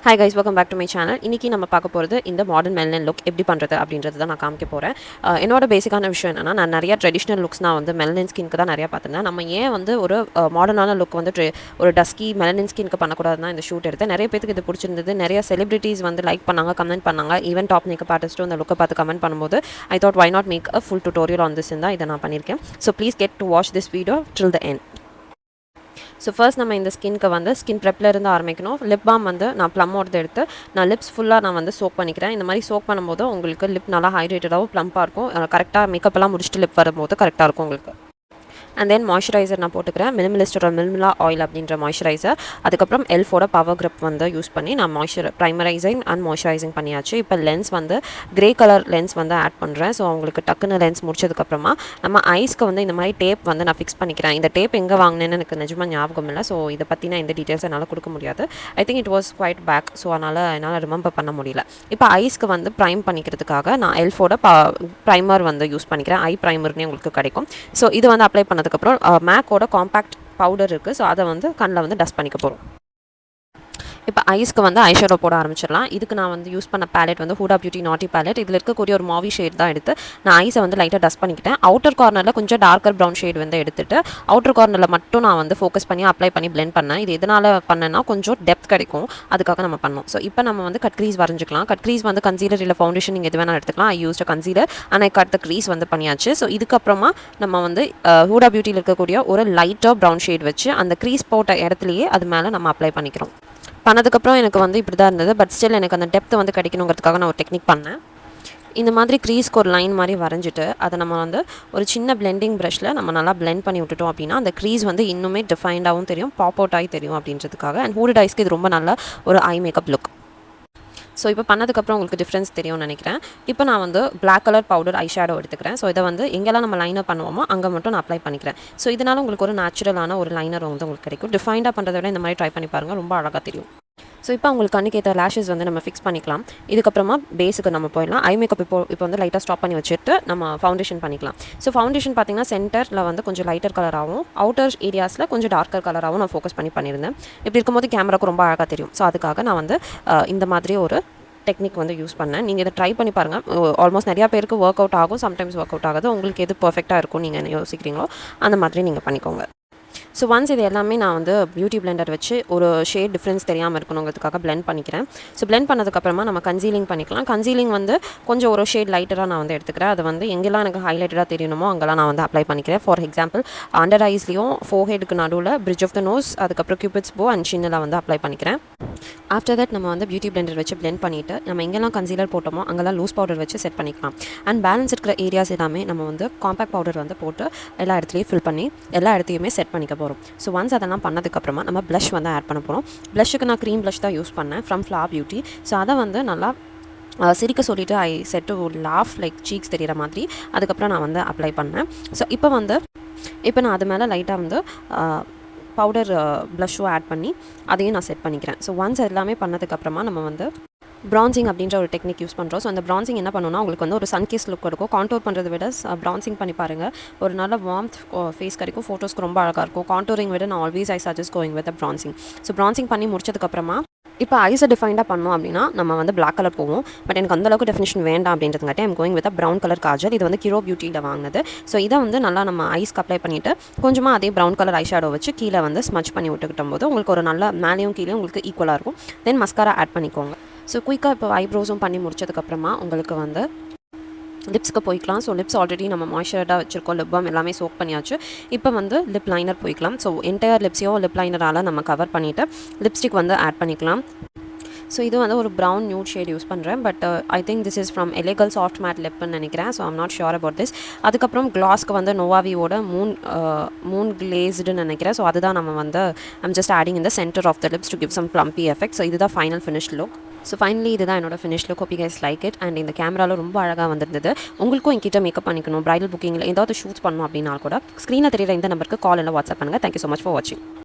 Hi guys, welcome back to my channel. இன்னைக்கு நம்ம பார்க்க போகிறது இந்த மாடர்ன் மெலனின் லுக் எப்படி பண்ணுறது அப்படின்றது தான் நான் காமிக்க போகிறேன். என்னோட பேசிக்கான விஷயம் என்னன்னா, நான் நிறைய ட்ரெடிஷ்னல் லுக்ஸ் நான் வந்து மெலனின் ஸ்கின்க்கு தான் நிறையா பார்த்துருந்தேன். நம்ம ஏன் வந்து ஒரு மாடர்னான லுக் வந்து ஒரு டஸ்கி மெலனின் ஸ்கின்க்கு பண்ணக்கூடாதுன்னா இந்த ஷூட் எடுத்தேன். நிறைய பேருக்கு இது பிடிச்சிருந்தது. நிறைய செலிபிரிட்டிஸ் வந்து லைக் பண்ணாங்க, கமெண்ட் பண்ணாங்க. ஈவன் டாப் மேக்கப் ஆர்டிஸ்ட்டும் இந்த லுக்கை பார்த்து கமெண்ட் பண்ணும்போது I thought why not make a full tutorial on this தான் இதை நான் பண்ணியிருக்கேன். So please get to watch this video till the end. So first நம்ம இந்த ஸ்கின்க்கு வந்து ஸ்கின் ப்ரெப்லேருந்து ஆரம்பிக்கணும். லிப் பாம் வந்து நான் ப்ளம்மோடது எடுத்து நான் லிப்ஸ் ஃபுல்லாக நான் வந்து சோக் பண்ணிக்கிறேன். இந்த மாதிரி சோக் பண்ணும்போது உங்களுக்கு லிப் நல்லா ஹைட்ரேட்டடாகவும் ப்ளம்பாக இருக்கும். கரெக்டாக மேக்கப்லாம் முடிச்சுட்டு லிப் வரும்போது கரெக்டாக இருக்கும் உங்களுக்கு. அண்ட் தென் மாய்ஸ்சரைசர் நான் போட்டுக்கிறேன். மினிமலிஸ்டோட மினிமலா ஆயில் அப்படின்ற மாய்ஸ்சரைசர். அதுக்கப்புறம் எல்ஃபோட பவர் கிரிப் வந்து யூஸ் பண்ணி நான் ப்ரைமரைசிங் அண்ட் மாய்ஸ்சரைசிங் பண்ணியாச்சு. இப்போ லென்ஸ் வந்து கிரே கலர் லென்ஸ் வந்து ஆட் பண்ணுறேன். ஸோ அவங்களுக்கு டக்குன்னு லென்ஸ் முடிச்சதுக்கப்புறமா நம்ம ஐஸ்க்கு வந்து இந்த மாதிரி டேப் வந்து நான் ஃபிக்ஸ் பண்ணிக்கிறேன். இந்த டேப் எங்கே வாங்கினேன்னு எனக்கு நிஜமாக ஞாபகம் இல்லை. ஸோ இதை பற்றி நான் இந்த டீட்டெயில்ஸ் என்னால் கொடுக்க முடியாது. I think it was quite back. So என்னால் ரிமெம்பர் பண்ண முடியல. இப்போ ஐஸ்க்கு வந்து ப்ரைம் பண்ணிக்கிறதுக்காக நான் எல்ஃபோட ப்ரைமர் வந்து யூஸ் பண்ணிக்கிறேன். ஐ ப்ரைமர்னே உங்களுக்கு கிடைக்கும். ஸோ இது வந்து அப்ளை பண்ணதுக்கப்புறம் மேக்கோட காம்பேக்ட் பவுடர் இருக்குது. ஸோ அதை வந்து கண்ணில் வந்து டஸ்ட் பண்ணிக்க போகிறோம். இப்போ ஐஸ்க்கு வந்து ஐஷேடோ போட ஆரம்பிச்சிடலாம். இதுக்கு நான் வந்து யூஸ் பண்ண பேலட் வந்து ஹூடா பியூட்டி நாட்டி பேலட். இதில் இருக்கக்கூடிய ஒரு மாவி ஷேட் தான் எடுத்து நான் ஐஸை வந்து லைட்டாக டஸ்ட் பண்ணிக்கிட்டேன். அவுட்டர் கார்னரில் கொஞ்சம் டார்க்கர் ப்ரௌன் ஷேட் வந்து எடுத்துட்டு அவுட்டர் கார்னரில் மட்டும் நான் வந்து ஃபோக்கஸ் பண்ணி அப்ளை பண்ணி பிளெண்ட் பண்ணேன். இது எதனால் பண்ணேன்னா கொஞ்சம் டெப்த் கிடைக்கும், அதுக்காக நம்ம பண்ணோம். ஸோ இப்போ நம்ம வந்து கட் க்ரீஸ் வரைஞ்சிக்கலாம். கட் க்ரீஸ் வந்து கன்சீலர் இல்லை ஃபவுண்டேஷன் நீங்கள் எது வேணால் எடுத்துக்கலாம். ஐ used concealer and I cut the crease வந்து பண்ணியாச்சு. ஸோ இதுக்கப்புறமா நம்ம வந்து ஹூடா பியூட்டியில் இருக்கக்கூடிய ஒரு லைட்டாக ப்ரௌன் ஷேட் வச்சு அந்த க்ரீஸ் போட்ட இடத்துலையே அது மேலே நம்ம அப்ளை பண்ணிக்கிறோம். பண்ணதுக்கப்புறம் எனக்கு வந்து இப்படி தான் இருந்தது. பட் ஸ்டில் எனக்கு அந்த டெப்த் வந்து கிடைக்கணுங்கிறதுக்காக நான் ஒரு டெக்னிக் பண்ணேன். இந்த மாதிரி க்ரீஸ்க்கு ஒரு லைன் மாதிரி வரைஞ்சிட்டு அதை நம்ம வந்து ஒரு சின்ன பிளெண்டிங் ப்ரஷில் நம்ம நல்லா பிளெண்ட் பண்ணி விட்டுட்டோம் அப்படின்னா அந்த க்ரீஸ் வந்து இன்னுமே டிஃபைண்டாகவும் தெரியும், பாப் அவுட் ஆகி தெரியும் அப்படின்றதுக்காக. அண்ட் ஹூடட் ஐஸ்க்கு இது ரொம்ப நல்ல ஒரு ஐ மேக்கப் லுக். ஸோ இப்போ பண்ணதுக்கப்புறம் உங்களுக்கு டிஃப்ரென்ஸ் தெரியும்னு நினைக்கிறேன். இப்போ நான் வந்து black colour powder eye shadow எடுத்துக்கிறேன். ஸோ இதை வந்து எங்கெல்லாம் நம்ம லைனர் பண்ணுவோமோ அங்கே மட்டும் நான் அப்ளை பண்ணிக்கிறேன். ஸோ இதனால் உங்களுக்கு ஒரு நேச்சுரலான ஒரு லைனர் வந்து உங்களுக்கு கிடைக்கும். டிஃபைண்டாக பண்ணுறத விட இந்த மாதிரி ட்ரை பண்ணி பாருங்கள், ரொம்ப அழகாக தெரியும். ஸோ இப்போ உங்களுக்கு கண்ணுக்கு ஏற்ற லேஷஸ் வந்து நம்ம ஃபிக்ஸ் பண்ணிக்கலாம். இதுக்கப்புறமா பேஸுக்கு நம்ம போயிடலாம். ஐ மேக்கப் இப்போ வந்து லைட்டாக ஸ்டாப் பண்ணி வச்சுட்டு நம்ம ஃபவுண்டேஷன் பண்ணிக்கலாம். ஸோ ஃபவுண்டேஷன் பார்த்திங்கன்னா சென்டரில் வந்து கொஞ்சம் லைட்டர் கலராகவும் அவுட்டர் ஏரியாஸில் கொஞ்சம் டார்க்கர் கலராகவும் நான் ஃபோக்கஸ் பண்ணி பண்ணியிருந்தேன். இப்படி இருக்கும்போது கேமராவுக்கு ரொம்ப அழகாக தெரியும். ஸோ அதுக்காக நான் வந்து இந்த மாதிரி ஒரு டெக்னிக் வந்து யூஸ் பண்ணேன். நீங்கள் இதை ட்ரை பண்ணி பாருங்கள். ஆல்மோஸ்ட் நிறையா பேருக்கு ஒர்க் அவுட் ஆகும், சம்டைம்ஸ் ஒர்க் அவுட் ஆகாது. உங்களுக்கு எது பர்ஃபெக்டாக இருக்கும் நீங்கள் என்ன யோசிக்கிறீங்களோ அந்த மாதிரி நீங்கள் பண்ணிக்கோங்க. ஸோ ஒன்ஸ் இது எல்லாமே நான் வந்து பியூட்டி பிளெண்டர் வச்சு ஒரு ஷேட் டிஃப்ரென்ஸ் தெரியாமல் இருக்கணுங்கிறதுக்காக பிளெண்ட் பண்ணிக்கிறேன். ஸோ பிளெண்ட் பண்ணதுக்கப்புறமா நம்ம கன்சீலிங் பண்ணிக்கலாம். கன்சீலிங் வந்து கொஞ்சம் ஒரு ஷேட் லைட்டராக நான் வந்து எடுத்துக்கிறேன். அது வந்து எங்கெல்லாம் எனக்கு ஹைலைட்டடாக தெரியணுமோ அங்கெல்லாம் நான் வந்து அப்ளை பண்ணிக்கிறேன். ஃபார் எக்ஸாம்பிள் அண்டர் ஐஸ்லேயும் ஃபோர்ஹெட்டுக்கு நடுவில் பிரிட்ஜ் ஆஃப் த நோஸ், அதுக்கப்புறம் கியூபிட்ஸ் போ அண்ட் சின்னில் வந்து அப்ளை பண்ணிக்கிறேன். ஆஃப்டர் தட் நம்ம வந்து பியூட்டி பிளெண்டர் வச்சு பிளெண்ட் பண்ணிவிட்டு நம்ம எங்கெல்லாம் கன்சீலர் போட்டோமோ அங்கெல்லாம் லூஸ் பவுடர் வச்சு செட் பண்ணிக்கலாம். அண்ட் பேலன்ஸ் இருக்கிற ஏரியாஸ் எல்லாமே நம்ம வந்து காம்பேக்ட் பவுடர் வந்து போட்டு எல்லா இடத்துலையும் ஃபில் பண்ணி எல்லா இடத்தையுமே செட் பண்ணிக்க போகிறோம். ஸோ ஒன்ஸ் அதெல்லாம் பண்ணதுக்கப்புறமா நம்ம ப்ளஷ் வந்து ஆட் பண்ண போகிறோம். ப்ளஷ்ஷுக்கு நான் க்ரீம் ப்ளஷ் தான் யூஸ் பண்ணேன் ஃப்ரம் ஃப்ளார் பியூட்டி. ஸோ அதை வந்து நல்லா சிரிக்க சொல்லிவிட்டு I said to laugh like cheeks தெரிகிற மாதிரி அதுக்கப்புறம் நான் வந்து அப்ளை பண்ணேன். ஸோ இப்போ நான் அது மேலே லைட்டாக வந்து பவுடர் ப்ளஷ்ஷும் ஆட் பண்ணி அதையும் நான் செட் பண்ணிக்கிறேன். ஸோ ஒன்ஸ் எல்லாமே பண்ணதுக்கப்புறமா நம்ம வந்து ப்ரான்சிங் அப்படின்ற ஒரு டெக்னிக் யூஸ் பண்ணுறோம். ஸோ அந்த ப்ரான்சிங் என்ன பண்ணுன்னா உங்களுக்கு வந்து ஒரு சன்கேஸ் லுக் கொடுக்கும். கான்டோர் பண்ணுறதை விட ப்ரான்சிங் பண்ணி பாருங்கள், ஒரு நல்ல வார்ம்த் ஃபேஸ் கிடைக்கும். ஃபோட்டோஸ்க்கு ரொம்ப அழகாக இருக்கும். கான்டோரிங் விட நான் always I suggest going with bronzing. So bronzing பண்ணி முடிச்சதுக்கப்புறமா இப்போ ஐஸை டிஃபைண்டாக பண்ணோம் அப்படின்னா நம்ம வந்து பிளாக் கலர் போவோம். பட் எனக்கு அந்தளவுக்கு டெஃபினிஷன் வேண்டாம் அப்படின்றதுங்காட்டி I'm going with brown colour kajal. இது வந்து கிரோ பியூட்டியில் வாங்கினது. ஸோ இதை வந்து நல்லா நம்ம ஐஸ்க்கு அப்ளை பண்ணிவிட்டு கொஞ்சமாக அதே ப்ரௌன் கலர் ஐ ஷேடோ வச்சு கீழே வந்து ஸ்மச் பண்ணி விட்டுக்கிட்டும் போது உங்களுக்கு ஒரு நல்ல மேலேயும் கீழே உங்களுக்கு ஈக்குவலாக இருக்கும். தென் மஸ்காரா ஆட் பண்ணிக்கோங்க. ஸோ குயிக்காக இப்போ ஐப்ரோஸும் பண்ணி முடிச்சதுக்கப்புறமா உங்களுக்கு வந்து லிப்ஸ்க்கு போய்க்கலாம். ஸோ லிப்ஸ் ஆல்ரெடி நம்ம மாய்ஸ்சரைடாக வச்சுருக்கோம், லிப் பாம் எல்லாமே சோக் பண்ணியாச்சு. இப்போ வந்து லிப் லைனர் போய்க்கலாம். ஸோ என்டையர் லிப்ஸையும் லிப் லைனரால் நம்ம கவர் பண்ணிவிட்டு லிப்ஸ்டிக் வந்து ஆட் பண்ணிக்கலாம். ஸோ இது வந்து ஒரு ப்ரௌன் நியூட் ஷேட் யூஸ் பண்ணுறேன். But I think this is from எலிகல் சாஃப்ட் மேட் லிப்னு நினைக்கிறேன். So I'm not sure about this. அதுக்கப்புறம் கிளாஸ்க்கு வந்து நோவாவியோட மூன் கிளேஸ்டுன்னு நினைக்கிறேன். ஸோ அதுதான் நம்ம வந்து I'm just adding in the centre of the lips to give some plumpy effect. So இதுதான் final finish look. So finally இதுதான் என்னோட finish look. Hope you guys like it. And இந்த கேமராவில் ரொம்ப அழகாக வந்திருந்தது. உங்களுக்கும் என்கிட்ட மேக்கப் பண்ணிக்கணும், பிரைடல் புக்கிங்கில் ஏதாவது ஷூட்ஸ் பண்ணணும் அப்படின்னா கூட ஸ்க்ரீனில் தெரியுற இந்த நம்பருக்கு கால் இல்லை வாட்ஸ்அப் பண்ணுங்கள். தேங்க்யூ ஸோ மச் ஃபார் வாட்சிங்.